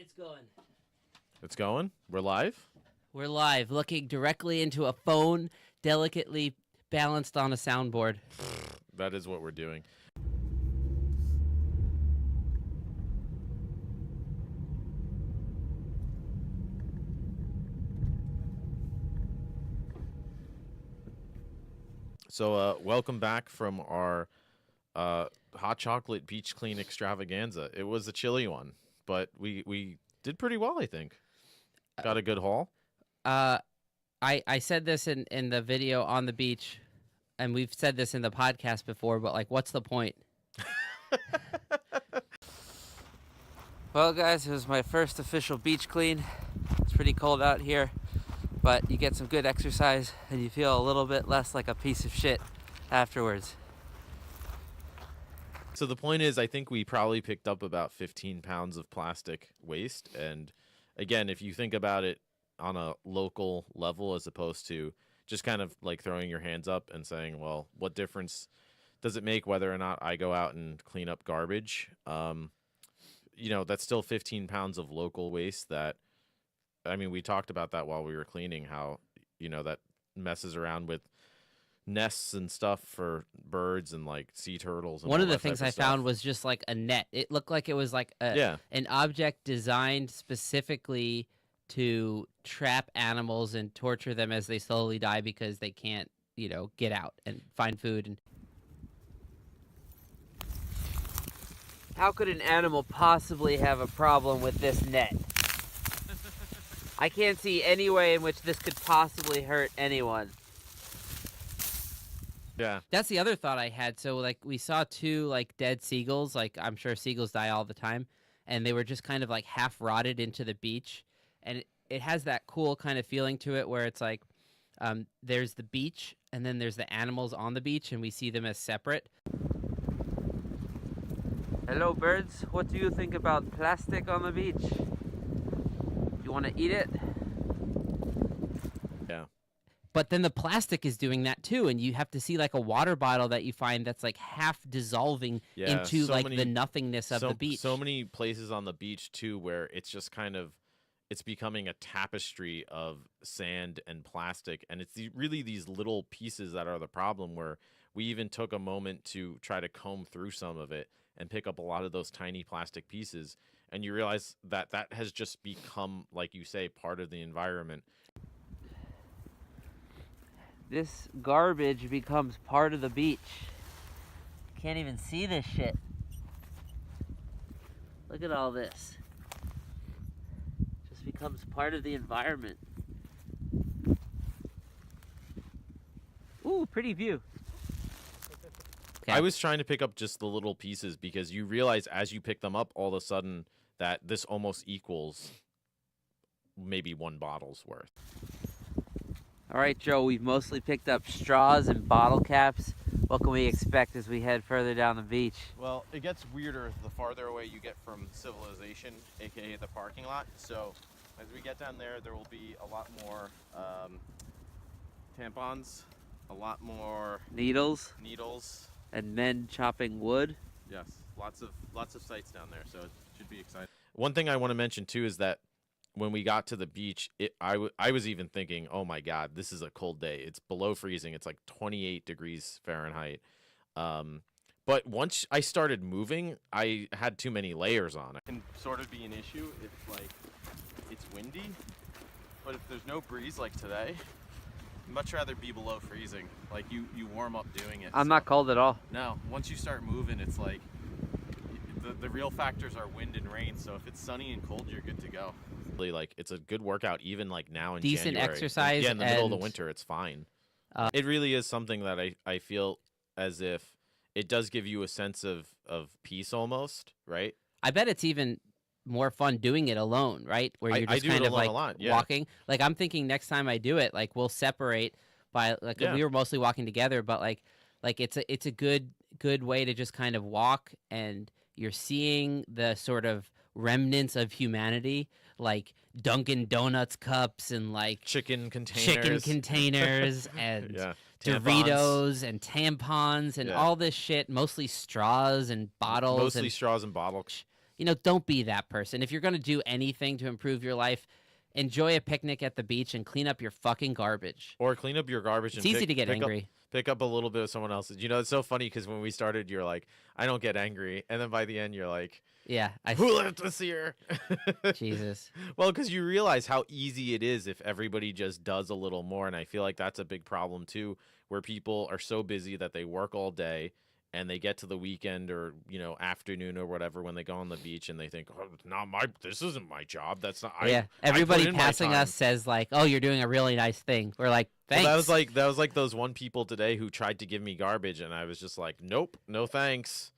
It's going. It's going? We're live? We're live, looking directly into a phone, delicately balanced on a soundboard. That is what we're doing. So, welcome back from our hot chocolate beach clean extravaganza. It was a chilly one, but we did pretty well, I think. Got a good haul. I said this in the video on the beach, and we've said this in the podcast before, but like, what's the point? Well, guys, it was my first official beach clean. It's pretty cold out here, but you get some good exercise, and you feel a little bit less like a piece of shit afterwards. So the point is, I think we probably picked up about 15 pounds of plastic waste. And again, if you think about it on a local level as opposed to just kind of like throwing your hands up and saying, well, what difference does it make whether or not I go out and clean up garbage? That's still 15 pounds of local waste that, I mean, we talked about that while we were cleaning, how, that messes around with nests and stuff for birds and like sea turtles. And one all of the that things type I of stuff. found was just like a net. It looked like it was like an object designed specifically to trap animals and torture them as they slowly die because they can't, get out and find food. And how could an animal possibly have a problem with this net? I can't see any way in which this could possibly hurt anyone. Yeah. That's the other thought I had. So, like, we saw two, like, dead seagulls. Like, I'm sure seagulls die all the time. And they were just kind of, like, half rotted into the beach. And it has that cool kind of feeling to it where it's like there's the beach and then there's the animals on the beach, and we see them as separate. Hello, birds. What do you think about plastic on the beach? You want to eat it? Yeah. But then the plastic is doing that too, and you have to see like a water bottle that you find that's like half dissolving into so like many, the nothingness of the beach. So many places on the beach too where it's just kind of, it's becoming a tapestry of sand and plastic, and it's really these little pieces that are the problem, where we even took a moment to try to comb through some of it and pick up a lot of those tiny plastic pieces, and you realize that has just become, like you say, part of the environment. This garbage becomes part of the beach. Can't even see this shit. Look at all this. Just becomes part of the environment. Ooh, pretty view. Okay. I was trying to pick up just the little pieces because you realize as you pick them up, all of a sudden that this almost equals maybe one bottle's worth. All right, Joe, we've mostly picked up straws and bottle caps. What can we expect as we head further down the beach? Well, it gets weirder the farther away you get from civilization, aka the parking lot. So as we get down there, there will be a lot more tampons, a lot more Needles and men chopping wood. Yes, lots of sights down there, so it should be exciting. One thing I want to mention too is that when we got to the beach, I was even thinking, oh my God, this is a cold day. It's below freezing. It's like 28 degrees Fahrenheit. But once I started moving, I had too many layers on. It can sort of be an issue if like it's windy, but if there's no breeze like today, I'd much rather be below freezing. Like you warm up doing it. I'm not cold at all. No, once you start moving, it's like the real factors are wind and rain. So if it's sunny and cold, you're good to go. Like, it's a good workout even like now in decent January. Exercise. Yeah, in the middle of the winter, it's fine. It really is something that I feel as if it does give you a sense of peace almost, right? I bet it's even more fun doing it alone, right? Where you're just kind of like walking. Like, I'm thinking next time I do it, like, we'll separate by like we were mostly walking together, but like it's a good way to just kind of walk, and you're seeing the sort of remnants of humanity, like Dunkin' Donuts cups and like chicken containers and yeah. Doritos and tampons and all this shit, mostly straws and bottles. Mostly straws and bottles. don't be that person. If you're going to do anything to improve your life, enjoy a picnic at the beach and clean up your fucking garbage. Or clean up your garbage. It's easy to get angry. Pick up a little bit of someone else's. It's so funny because when we started, you're like, I don't get angry. And then by the end, you're like, yeah, who left this here? Jesus. Well, because you realize how easy it is if everybody just does a little more. And I feel like that's a big problem, too, where people are so busy that they work all day and they get to the weekend or, afternoon or whatever when they go on the beach and they think, oh, this isn't my job. That's not. Yeah, everybody passing us says like, oh, you're doing a really nice thing. We're like, thanks. Well, that was like those one people today who tried to give me garbage and I was just like, nope, no thanks.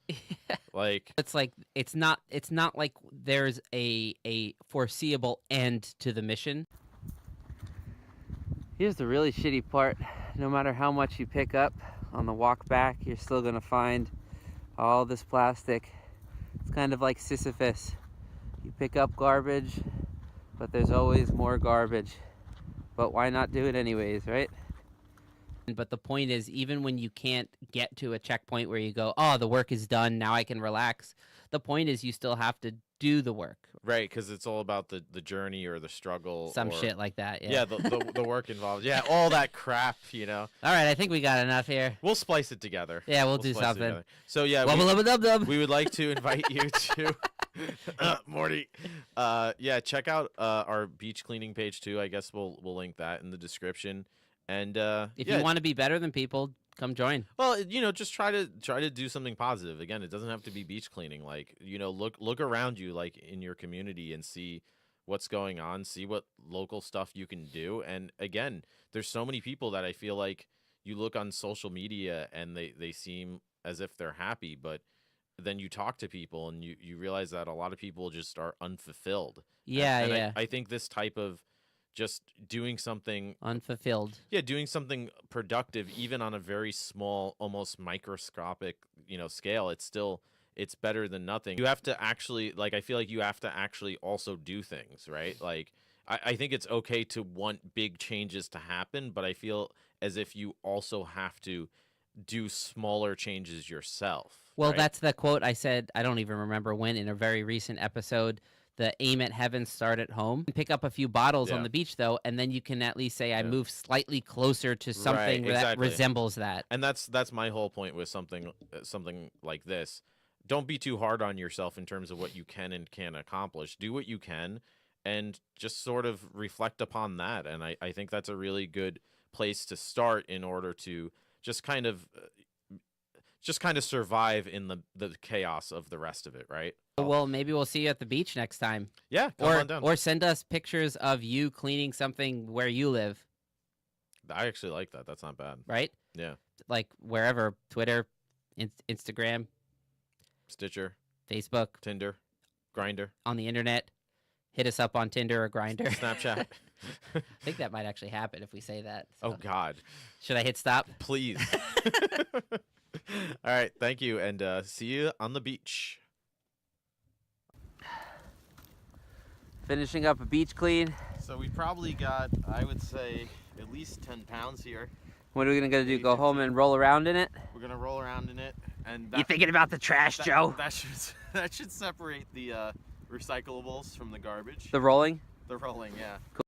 Like it's like it's not like there's a foreseeable end to the mission. Here's the really shitty part. No matter how much you pick up on the walk back, you're still gonna find all this plastic. It's kind of like Sisyphus. You pick up garbage, but there's always more garbage. But why not do it anyways, right? But the point is, even when you can't get to a checkpoint where you go, oh, the work is done, now I can relax, the point is you still have to do the work. Right, because it's all about the journey or the struggle. Some shit like that, yeah. Yeah, the work involved. Yeah, all that crap, All right, I think we got enough here. We'll splice it together. Yeah, we'll do something. So, yeah, we would like to invite you to... Morty. Check out our beach cleaning page, too. I guess we'll link that in the description. And if you want to be better than people, come join. Well, just try to do something positive. Again, it doesn't have to be beach cleaning. Like, look around you, like in your community, and see what's going on. See what local stuff you can do. And again, there's so many people that I feel like you look on social media and they seem as if they're happy, but then you talk to people and you realize that a lot of people just are unfulfilled. Yeah. I think this type of just doing something unfulfilled. Yeah, doing something productive, even on a very small, almost microscopic, scale. It's better than nothing. You have to actually, I feel like you have to actually also do things, right? Like, I think it's okay to want big changes to happen, but I feel as if you also have to do smaller changes yourself. Well, right? That's the quote I said, I don't even remember when, in a very recent episode. The aim at heaven, start at home. Pick up a few bottles on the beach, though, and then you can at least say, I move slightly closer to something that resembles that. And that's my whole point with something like this. Don't be too hard on yourself in terms of what you can and can't accomplish. Do what you can and just sort of reflect upon that. And I think that's a really good place to start in order to just kind of survive in the chaos of the rest of it, right? Well, maybe we'll see you at the beach next time. Yeah, come on down. Or send us pictures of you cleaning something where you live. I actually like that. That's not bad. Right? Yeah. Like wherever, Twitter, Instagram, Stitcher, Facebook, Tinder, Grindr. On the internet. Hit us up on Tinder or Grindr. Snapchat. I think that might actually happen if we say that. So. Oh, God. Should I hit stop? Please. All right. Thank you. And see you on the beach. Finishing up a beach clean. So we probably got, I would say, at least 10 pounds here. What are we going to do? Go home and roll around in it? We're going to roll around in it. And you thinking about the trash, Joe? That should separate the recyclables from the garbage. The rolling? The rolling, yeah. Cool.